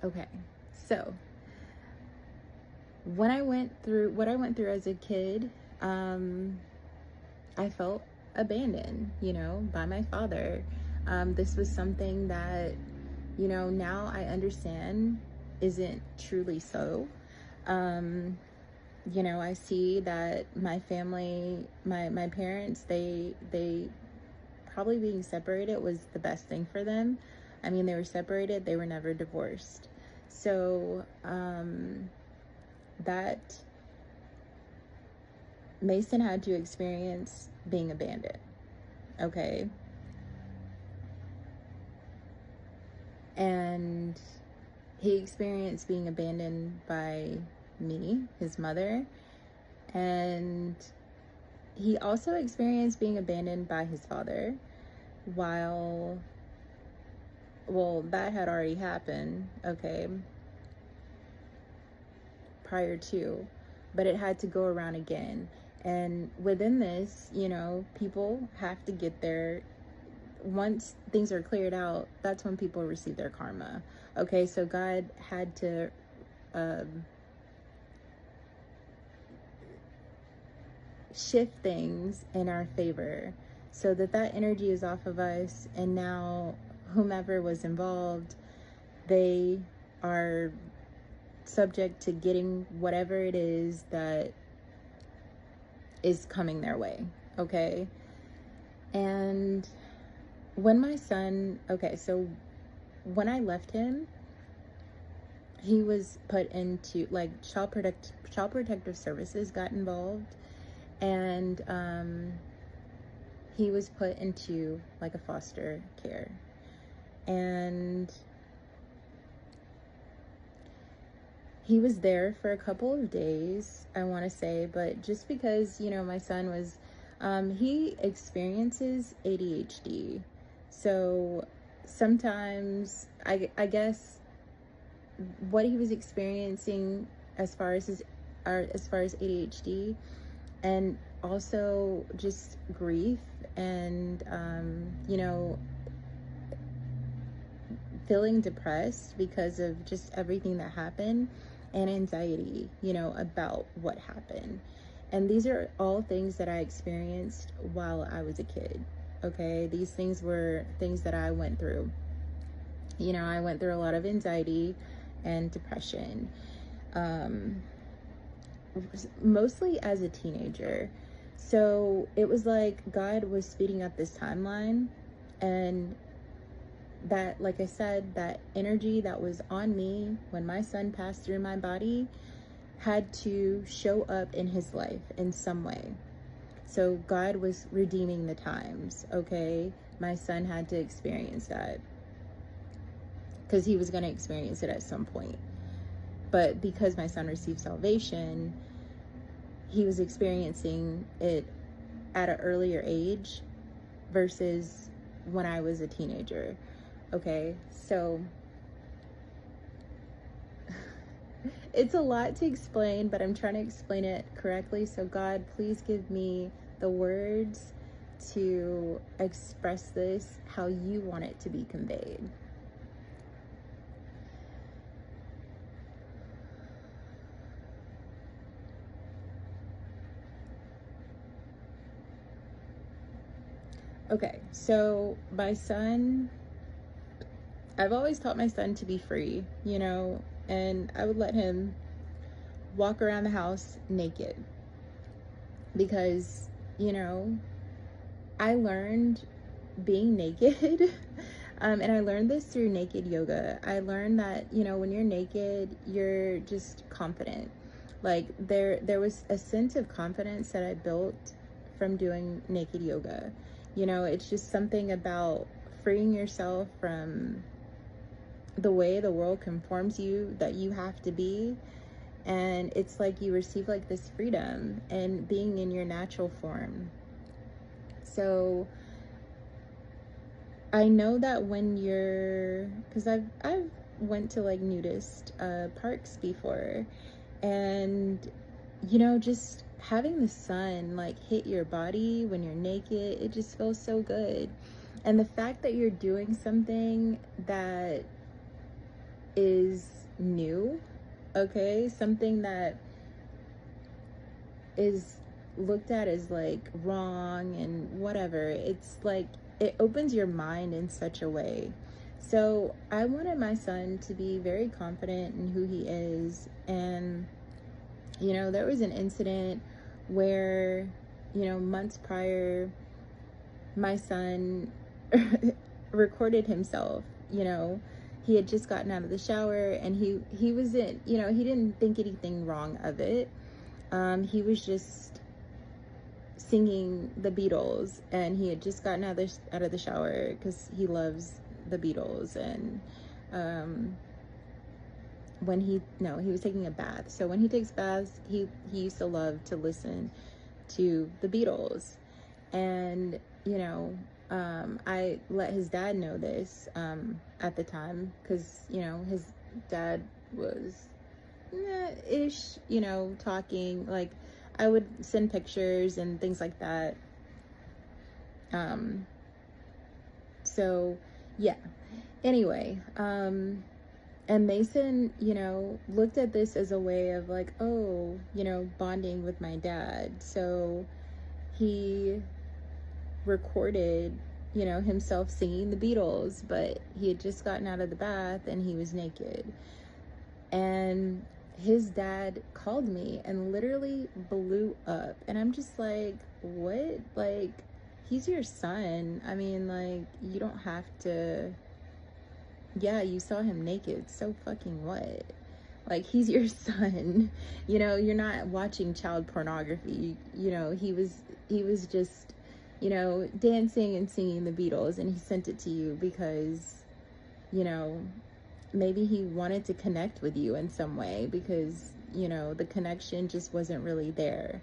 Okay, so when I went through what I went through as a kid, I felt abandoned, by my father. This was something that, now I understand isn't truly so. Um, I see that my family, my parents, they probably being separated was the best thing for them. I mean, they were separated, they were never divorced. So, that Mason had to experience being abandoned. Okay. And he experienced being abandoned by me, his mother, and he also experienced being abandoned by his father while, well, that had already happened, okay, prior to, but it had to go around again. And within this, people have to get their, once things are cleared out, that's when people receive their karma. Okay, so God had to shift things in our favor so that energy is off of us, and now whomever was involved, they are subject to getting whatever it is that is coming their way. Okay. And when my son, okay, so when I left him, he was put into like child protective services got involved, and he was put into like a foster care. And he was there for a couple of days, I want to say, but just because, my son was, he experiences ADHD. So sometimes, I guess what he was experiencing as far as ADHD, and also just grief and, feeling depressed because of just everything that happened, and anxiety, about what happened. And these are all things that I experienced while I was a kid. Okay, these things were things that I went through. I went through a lot of anxiety and depression, mostly as a teenager. So it was like God was speeding up this timeline, and that, like I said, that energy that was on me when my son passed through my body had to show up in his life in some way. So God was redeeming the times, okay? My son had to experience that because he was going to experience it at some point. But because my son received salvation, he was experiencing it at an earlier age versus when I was a teenager. Okay, so it's a lot to explain, but I'm trying to explain it correctly. So God, please give me the words to express this how you want it to be conveyed. Okay, so my son, I've always taught my son to be free, and I would let him walk around the house naked because, I learned being naked. And I learned this through naked yoga. I learned that, when you're naked, you're just confident. Like there was a sense of confidence that I built from doing naked yoga. It's just something about freeing yourself from the way the world conforms you that you have to be. And it's like you receive like this freedom and being in your natural form. So I know that when you're, because I've went to like nudist parks before, and just having the sun like hit your body when you're naked, it just feels so good. And the fact that you're doing something that is new, okay? Something that is looked at as like wrong and whatever. It's like it opens your mind in such a way. So I wanted my son to be very confident in who he is. And, you know, there was an incident where, you know, months prior, my son recorded himself. You know, he had just gotten out of the shower, and he wasn't, you know, he didn't think anything wrong of it. He was just singing the Beatles, and he had just gotten out of the shower because he loves the Beatles. And when he was taking a bath. So when he takes baths, he used to love to listen to the Beatles. And, you know, I let his dad know this at the time, because, you know, his dad was ish, you know, talking. Like, I would send pictures and things like that. So yeah, anyway, and Mason, you know, looked at this as a way of like, oh, you know, bonding with my dad. So he recorded, you know, himself singing the Beatles, but he had just gotten out of the bath and he was naked. And his dad called me and literally blew up. And I'm just like, what? Like, he's your son. I mean, like, you don't have to. Yeah, you saw him naked. So fucking what? Like, he's your son. You know, you're not watching child pornography. You know, he was just, you know, dancing and singing the Beatles, and he sent it to you because, you know, maybe he wanted to connect with you in some way, because, you know, the connection just wasn't really there.